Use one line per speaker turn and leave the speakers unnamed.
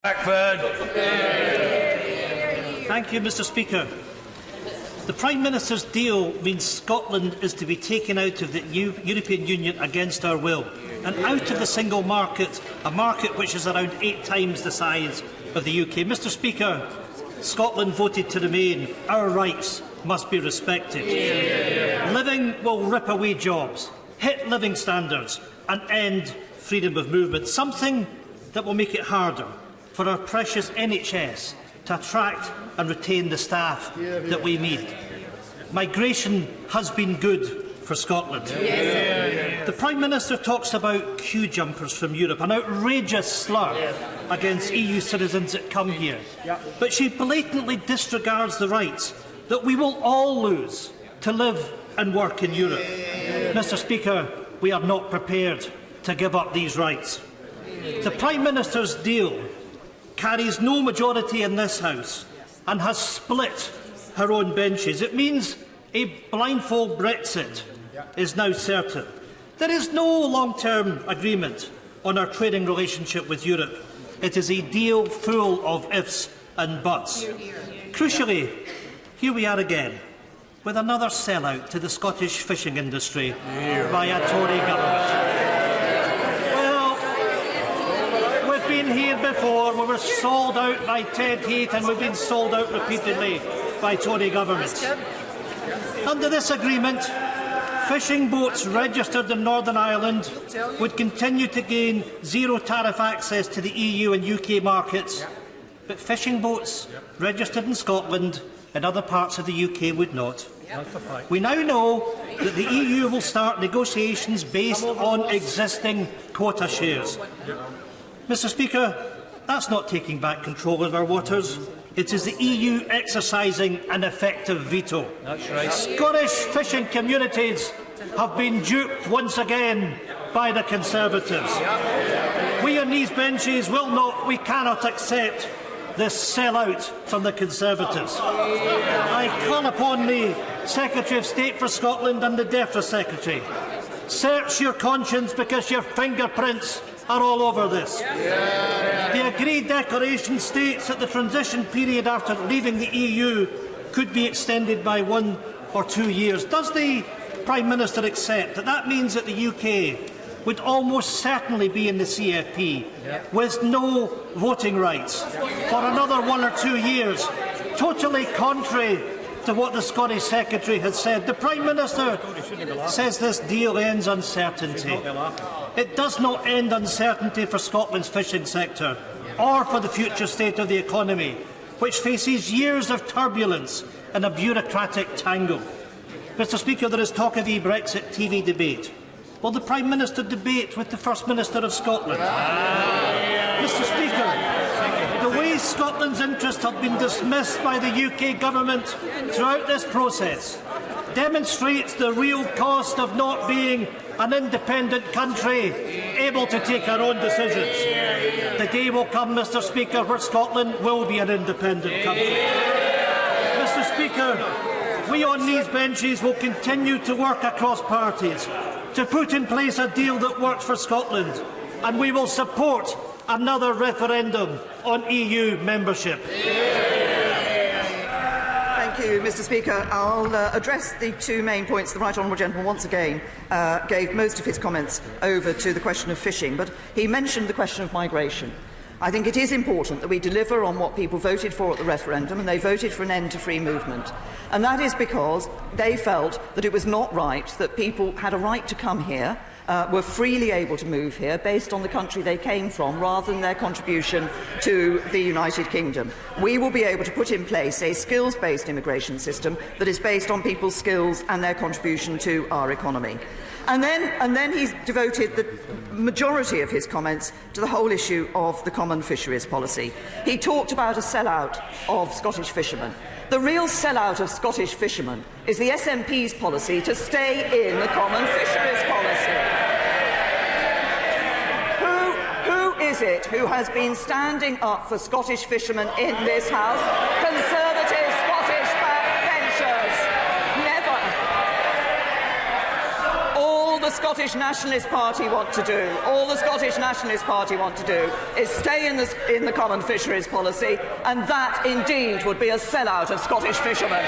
Blackford.
Thank you, Mr. Speaker. The Prime Minister's deal means Scotland is to be taken out of the European Union against our will and out of the single market, a market which is around 8 times the size of the UK. Mr. Speaker, Scotland voted to remain. Our rights must be respected. Living will rip away jobs, hit living standards and end freedom of movement, something that will make it harder for our precious NHS to attract and retain the staff that we need. Migration has been good for Scotland. The Prime Minister talks about queue jumpers from Europe, an outrageous slur against EU citizens that come here. But she blatantly disregards the rights that we will all lose to live and work in Europe. Mr. Speaker, we are not prepared to give up these rights. The Prime Minister's deal carries no majority in this House and has split her own benches. It means a blindfold Brexit is now certain. There is no long-term agreement on our trading relationship with Europe. It is a deal full of ifs and buts. Crucially, here we are again, with another sellout to the Scottish fishing industry by a Tory government. Been here before. We were sold out by Ted Heath and we've been sold out repeatedly by Tory governments. Under this agreement, fishing boats registered in Northern Ireland would continue to gain zero tariff access to the EU and UK markets, but fishing boats registered in Scotland and other parts of the UK would not. We now know that the EU will start negotiations based on existing quota shares. Mr. Speaker, that's not taking back control of our waters. It is the EU exercising an effective veto. That's right. Scottish fishing communities have been duped once again by the Conservatives. We on these benches we cannot accept this sellout from the Conservatives. I call upon the Secretary of State for Scotland and the DEFRA Secretary. Search your conscience because your fingerprints are all over this. The agreed declaration states that the transition period after leaving the EU could be extended by 1 or 2 years. Does the Prime Minister accept that that means that the UK would almost certainly be in the CFP with no voting rights for another 1 or 2 years, totally contrary to what the Scottish Secretary has said? The Prime Minister says this deal ends uncertainty. It does not end uncertainty for Scotland's fishing sector or for the future state of the economy, which faces years of turbulence and a bureaucratic tangle. Mr. Speaker, there is talk of a Brexit TV debate. Will the Prime Minister debate with the First Minister of Scotland? Mr. Speaker, the way Scotland's interests have been dismissed by the UK Government throughout this process demonstrates the real cost of not being an independent country able to take our own decisions. The day will come, Mr. Speaker, where Scotland will be an independent country. Mr. Speaker, we on these benches will continue to work across parties to put in place a deal that works for Scotland, and we will support another referendum on EU membership.
Thank you, Mr. Speaker. I'll address the 2 main points. The Right Honourable Gentleman once again gave most of his comments over to the question of fishing, but he mentioned the question of migration. I think it is important that we deliver on what people voted for at the referendum, and they voted for an end to free movement. And that is because they felt that it was not right that people had a right to come here, were freely able to move here based on the country they came from rather than their contribution to the United Kingdom. We will be able to put in place a skills-based immigration system that is based on people's skills and their contribution to our economy. And then he's devoted the majority of his comments to the whole issue of the common fisheries policy. He talked about a sellout of Scottish fishermen. The real sellout of Scottish fishermen is the SNP's policy to stay in the common fisheries policy. Who is it who has been standing up for Scottish fishermen in this House? Conservative Scottish backbenchers. Never. All the the Scottish Nationalist Party want to do, is stay in the common fisheries policy, and that indeed would be a sellout of Scottish fishermen.